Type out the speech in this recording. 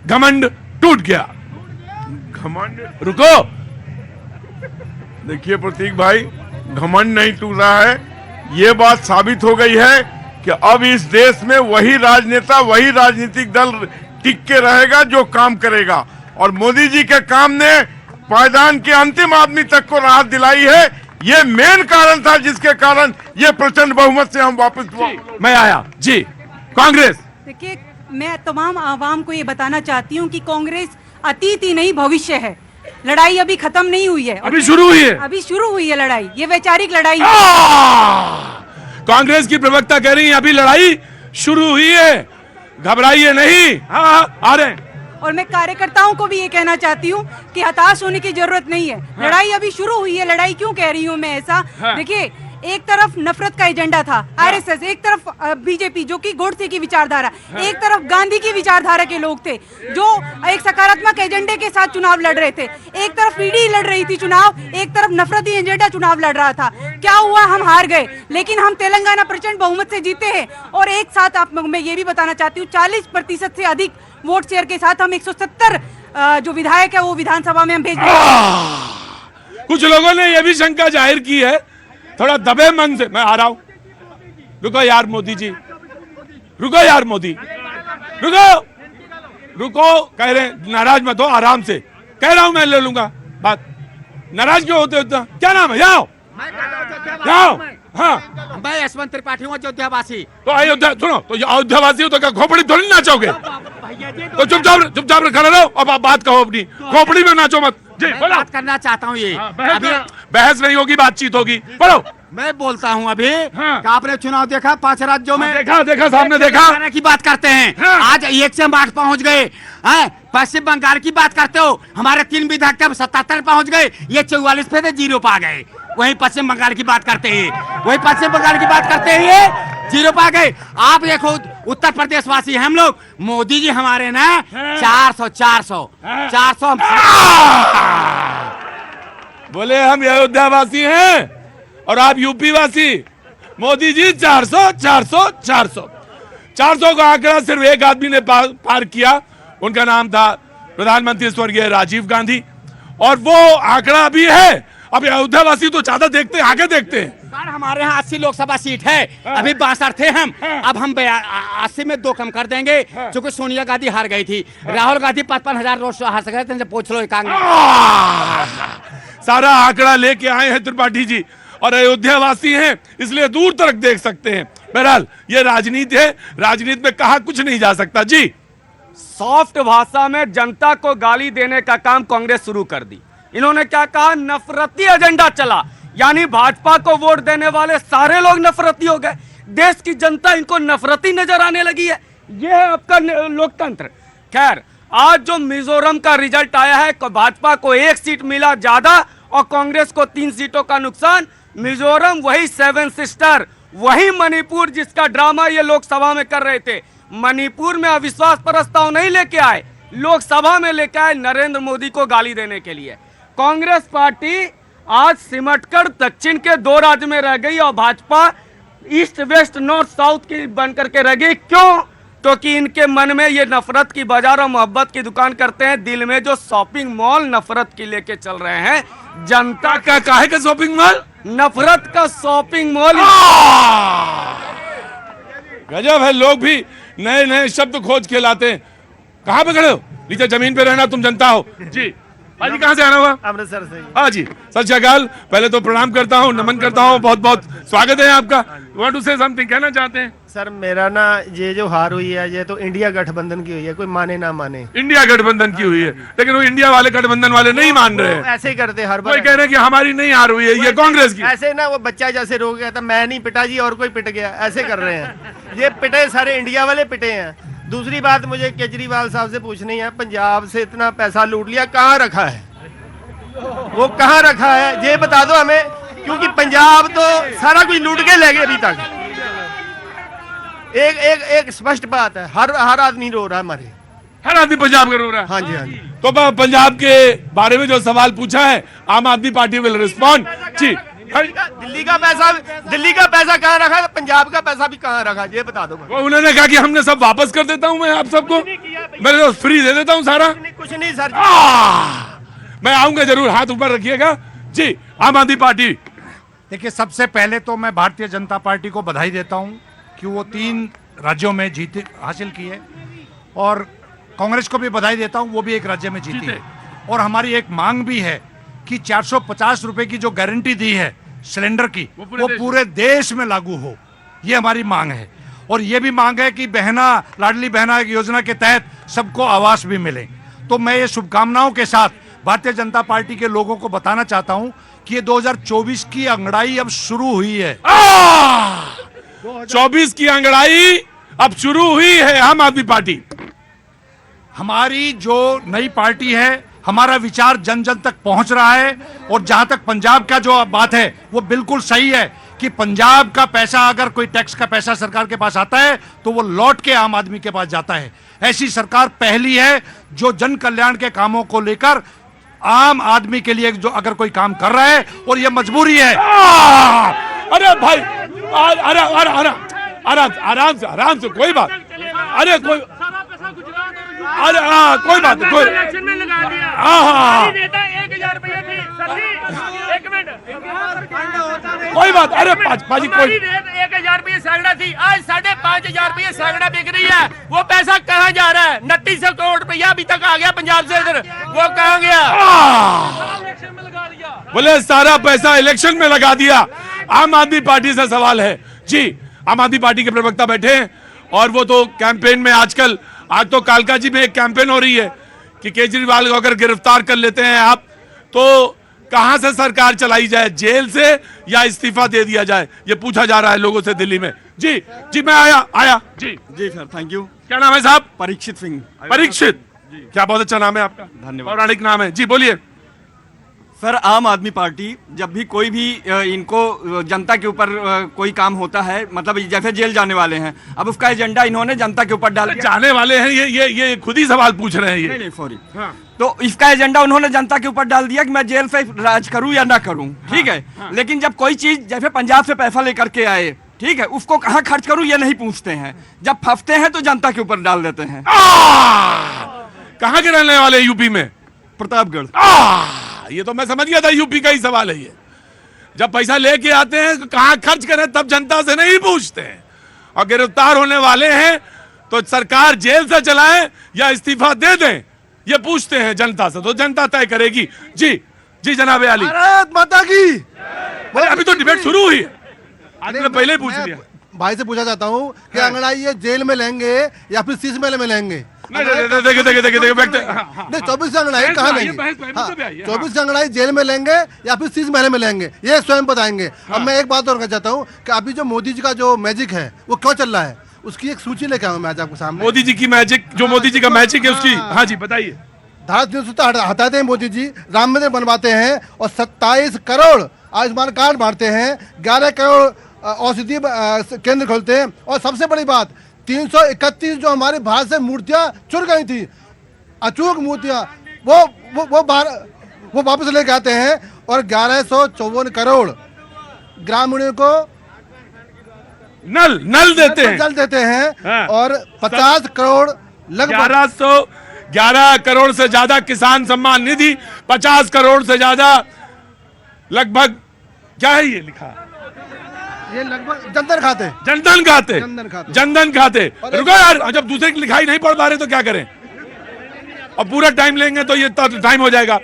घमंड टूट गया। घमंड रुको, देखिए प्रतीक भाई, घमंड नहीं टूट रहा है। ये बात साबित हो गई है कि अब इस देश में वही राजनेता, वही राजनीतिक दल टिक के रहेगा जो काम करेगा। और मोदी जी के काम ने पायदान के अंतिम आदमी तक को राहत दिलाई है। ये मेन कारण था जिसके कारण ये प्रचंड बहुमत से हम वापस मैं आया जी। कांग्रेस, देखिए, मैं तमाम आवाम को ये बताना चाहती हूँ कि कांग्रेस अतीत ही नहीं भविष्य है। लड़ाई अभी खत्म नहीं हुई है, अभी शुरू हुई है। अभी शुरू हुई है लड़ाई, ये वैचारिक लड़ाई है। कांग्रेस की प्रवक्ता कह रही है अभी लड़ाई शुरू हुई है, घबराइए नहीं। हाँ, आ रहे हैं। और मैं कार्यकर्ताओं को भी ये कहना चाहती हूँ कि हताश होने की जरूरत नहीं है। हाँ। लड़ाई अभी शुरू हुई है। लड़ाई क्यों कह रही हूँ मैं ऐसा? हाँ। देखिए, एक तरफ नफरत का एजेंडा था, आरएसएस, एक तरफ बीजेपी जो कि गोडसे की विचारधारा, एक तरफ गांधी की विचारधारा के लोग थे जो एक सकारात्मक एजेंडे के साथ चुनाव लड़ रहे थे। एक तरफ ईडी लड़ रही थी चुनाव, एक तरफ नफरती एजेंडा चुनाव लड़ रहा था। क्या हुआ? हम हार गए, लेकिन हम तेलंगाना प्रचंड बहुमत से जीते हैं। और एक साथ आप, मैं ये भी बताना चाहती हूँ, 40% से अधिक वोट शेयर के साथ हम 170 जो विधायक है वो विधानसभा में हम भेज देंगे। कुछ लोगों ने यह भी शंका जाहिर की है, थोड़ा दबे मन से, मैं आ रहा हूं, रुको यार मोदी जी, रुको यार मोदी, रुको, कह रहे नाराज मत हो, आराम से कह रहा हूं, मैं ले लूंगा बात। नाराज क्यों होते हो? क्या नाम है? जाओ। हाँ, मैं यशवंत त्रिपाठी हूँ, अयोध्यावासी। तो अयोध्या सुनो, तो अयोध्यावासी हो तो क्या खोपड़ी थोड़ी नाचोगे? तो चुपचाप खड़े रहो, अब आप बात कहो अपनी, खोपड़ी में नाचो मत जी। बात करना चाहता हूँ ये अभी बहस नहीं होगी, बातचीत होगी। पढ़ो। मैं बोलता हूँ अभी हाँ। कि आपने चुनाव देखा 5 राज्यों में? देखा सामने देखा की बात करते हैं। हाँ। आज 1 से 8 पहुँच गए। पश्चिम बंगाल की बात करते हो, हमारे 3 विधायक 77 पहुँच गए, ये 44 पे थे, 0 पा गए। वही पश्चिम बंगाल की बात करते हैं, वही पश्चिम बंगाल की बात करते हैं, ये 0 पा गए। आप देखो उत्तर प्रदेश वासी हम लोग, मोदी जी हमारे ना 400 बोले हम अयोध्यावासी हैं और आप यूपी वासी। मोदी जी 400 का आंकड़ा सिर्फ एक आदमी ने पार किया, उनका नाम था प्रधानमंत्री स्वर्गीय राजीव गांधी, और वो आंकड़ा भी है। अब अयोध्यावासी तो ज्यादा देखते हैं, आगे देखते हैं। हमारे यहाँ 80 लोकसभा सीट है, अभी 62 थे हम, अब हम 80 में 2 कम कर देंगे, क्योंकि सोनिया गांधी हार गई थी। राहुल गांधी 55,000 रोज हार सके थे, पूछ लो कांग्रेस। सारा आंकड़ा लेके आए हैं त्रिपाठी जी, और अयोध्यावासी हैं इसलिए दूर तक देख सकते हैं। बहरहाल ये राजनीति है, राजनीति में कहा कुछ नहीं जा सकता जी। सॉफ्ट भाषा में जनता को गाली देने का काम कांग्रेस शुरू कर दी। इन्होंने क्या कहा? नफरती एजेंडा चला, यानी भाजपा को वोट देने वाले सारे लोग नफरती हो गए। देश की जनता इनको नफरती नजर आने लगी है। यह है आपका लोकतंत्र। खैर, आज जो मिजोरम का रिजल्ट आया है, भाजपा को 1 सीट मिला ज्यादा और कांग्रेस को 3 सीटों का नुकसान। मिजोरम वही 7 सिस्टर, वही मणिपुर जिसका ड्रामा ये लोकसभा में कर रहे थे। मणिपुर में अविश्वास प्रस्ताव नहीं लेके आए, लोकसभा में लेके आए नरेंद्र मोदी को गाली देने के लिए। कांग्रेस पार्टी आज सिमटकर दक्षिण के 2 राज्य में रह गई और Bhajpa east west north south की बनकर के रह गई। क्यों? क्योंकि इनके मन में ये नफरत की बाजार और मोहब्बत की दुकान करते हैं। दिल में जो शॉपिंग मॉल नफरत की लेके चल रहे हैं, जनता क्या काहे का शॉपिंग मॉल? नफरत का शॉपिंग मॉल। गजब है, लोग भी नए नए शब्द खोज के लाते हैं। कहाँ पे खड़े हो? नीचे जमीन पे रहना, तुम जनता हो जी। हाजी कहाँ से आना हुआ? अमृतसर से। हाँ जी, सत श्री अकाल। पहले तो प्रणाम करता हूँ, नमन करता हूँ, बहुत बहुत स्वागत है आपका। वांट टू से समथिंग, कहना चाहते हैं? सर मेरा ना, ये जो हार हुई है ये तो इंडिया गठबंधन की हुई है, कोई माने ना माने। इंडिया गठबंधन की हुई है, लेकिन वो इंडिया वाले गठबंधन वाले नहीं मान रहे हैं। ऐसे ही करते हर बार, कोई कह रहे हैं कि हमारी नहीं हार हुई है, ये कांग्रेस की। ऐसे ना वो बच्चा जैसे रो गया था, मैं नहीं पिटा जी और कोई पिट गया, ऐसे कर रहे हैं। ये पिटे सारे इंडिया वाले पिटे हैं। दूसरी बात मुझे केजरीवाल साहब से पूछनी है, पंजाब से इतना पैसा लूट लिया, कहाँ रखा है? वो कहाँ रखा है ये बता दो हमें, क्योंकि पंजाब तो सारा कुछ लूट के ले गए अभी तक। एक स्पष्ट बात है, हर आदमी रो रहा है, हमारे हर आदमी पंजाब का रो रहा है। हाँ जी, हाँ जी। तो पंजाब के बारे में जो सवाल पूछा है, आम आदमी पार्टी विल रिस्पॉन्ड जी। दिल्ली का पैसा कहाँ रखा, पंजाब का पैसा भी कहाँ रखा, ये बता दो। वो उन्होंने कहा कि हमने सब वापस कर देता हूं मैं आप सबको, मैं तो फ्री दे देता हूं सारा। कुछ नहीं सर। मैं आऊंगा जरूर, हाथ ऊपर रखिएगा जी। आम आदमी पार्टी, देखिए, सबसे पहले तो मैं भारतीय जनता पार्टी को बधाई देता हूं कि वो 3 राज्यों में जीत हासिल की है, और कांग्रेस को भी बधाई देता हूं, वो भी एक राज्य में जीती है। और हमारी एक मांग भी है कि 450 रुपए की जो गारंटी दी है सिलेंडर की, वो पूरे देश में लागू हो, ये हमारी मांग है। और ये भी मांग है कि लाडली बहना योजना के तहत सबको आवास भी मिले। तो मैं ये शुभकामनाओं के साथ भारतीय जनता पार्टी के लोगों को बताना चाहता हूं कि ये 2024 की अंगड़ाई अब शुरू हुई है। 24 की अंगड़ाई अब शुरू हुई है। आम आदमी पार्टी, हमारी जो नई पार्टी है, हमारा विचार जन जन तक पहुंच रहा है। और जहां तक पंजाब का जो बात है, वो बिल्कुल सही है कि पंजाब का पैसा, अगर कोई टैक्स का पैसा सरकार के पास आता है तो वो लौट के आम आदमी के पास जाता है। ऐसी सरकार पहली है जो जन कल्याण के कामों को लेकर आम आदमी के लिए जो अगर कोई काम कर रहा है, और ये मजबूरी है। अरे भाई, आराम से कोई बात, अरे कोई, अरे कोई बात नहीं, कोई, इलेक्शन में लगा दिया। हाँ, नेता 1000 रुपये थी सर, एक मिनट, कोई बात, अरे पाजी कोई, 1000 रुपये सैकड़ा थी, आज 5,500 रुपये सैकड़ा बिक रही है। वो पैसा कहाँ जा रहा है? 2900 करोड़ रुपया अभी तक आ गया पंजाब से इधर, वो कहाँ गया? बोले सारा पैसा इलेक्शन में लगा दिया। आम आदमी पार्टी से सवाल है जी। आम आदमी पार्टी के प्रवक्ता बैठे हैं, और वो तो कैंपेन में आजकल, आज तो कालका जी में एक कैंपेन हो रही है कि केजरीवाल को अगर गिरफ्तार कर लेते हैं आप, तो कहां से सरकार चलाई जाए, जेल से या इस्तीफा दे दिया जाए, ये पूछा जा रहा है लोगों से दिल्ली में। जी जी, मैं आया जी सर, थैंक यू। क्या नाम है साहब? परीक्षित सिंह। परीक्षित, क्या बहुत अच्छा नाम है आपका, धन्यवाद। पौराणिक नाम है जी, बोलिए। सर, आम आदमी पार्टी जब भी कोई भी इनको जनता के ऊपर कोई काम होता है, मतलब जैसे जेल जाने वाले हैं, अब उसका एजेंडा इन्होंने जनता के ऊपर डाल दिया। जाने वाले हैं, ये खुद ही सवाल पूछ रहे हैं ये। नहीं, सॉरी। तो इसका एजेंडा उन्होंने जनता के ऊपर डाल दिया कि मैं जेल से राज करूं या ना करूं, ठीक है। लेकिन जब कोई चीज जैसे पंजाब से पैसा लेकर के आए, ठीक है, उसको कहाँ खर्च करूं ये नहीं पूछते हैं। जब फंसते हैं तो जनता के ऊपर डाल देते हैं। कहाँ के रहने वाले यूपी में? प्रतापगढ़। ये तो मैं समझ गया था, यूपी का ही सवाल है ये। जब पैसा लेके आते हैं तो कहाँ खर्च करें, तब जनता से नहीं पूछते हैं। और गिरफ्तार होने वाले हैं तो सरकार जेल से चलाए या इस्तीफा दे दें, ये पूछते हैं जनता से, तो जनता तय करेगी। जी जी, जनाब आली। भारत माता की। अभी तो डिबेट शुरू हुई है, आज ने पहले ही पूछ लिया। भाई से पूछना चाहता हूँ कि अंगड़ाई ये जेल में लेंगे या फिर शीश महल में लेंगे? नहीं, 24 अंगड़ाई कहाँ लेंगे? 24 अंगड़ाई जेल में लेंगे या फिर शीश महल में लेंगे, ये स्वयं बताएंगे। अब मैं एक बात और कहना चाहता हूँ कि अभी जो मोदी जी का जो मैजिक है वो क्यों चल रहा है, उसकी एक सूची लेके आऊँ मैं आज आपके सामने। मोदी जी की मैजिक, जो मोदी जी का मैजिक है उसकी, हाँ जी बताइए। धारा 370 हटाते हैं मोदी जी, राम मंदिर बनवाते हैं और 27 करोड़ आयुष्मान कार्ड बांटते हैं, 11 करोड़ औषधि केंद्र खोलते हैं। और सबसे बड़ी बात, 331 जो हमारे भारत से मूर्तियां चुर गई थी, अचूक मूर्तियां, वो वापस लेके आते हैं। और 1154 करोड़ ग्रामीणों को नल देते हैं, जल देते हैं। हाँ। और 50 करोड़ लगभग 11 करोड़ से ज्यादा किसान सम्मान निधि, 50 करोड़ से ज्यादा लगभग, क्या है ये लिखा, ये लगभग जनधन खाते, जनधन खाते, जनधन खाते। रुको यार, जब दूसरे की लिखाई नहीं पढ़ पा रहे तो क्या करें, अब पूरा टाइम लेंगे तो ये टाइम हो जाएगा।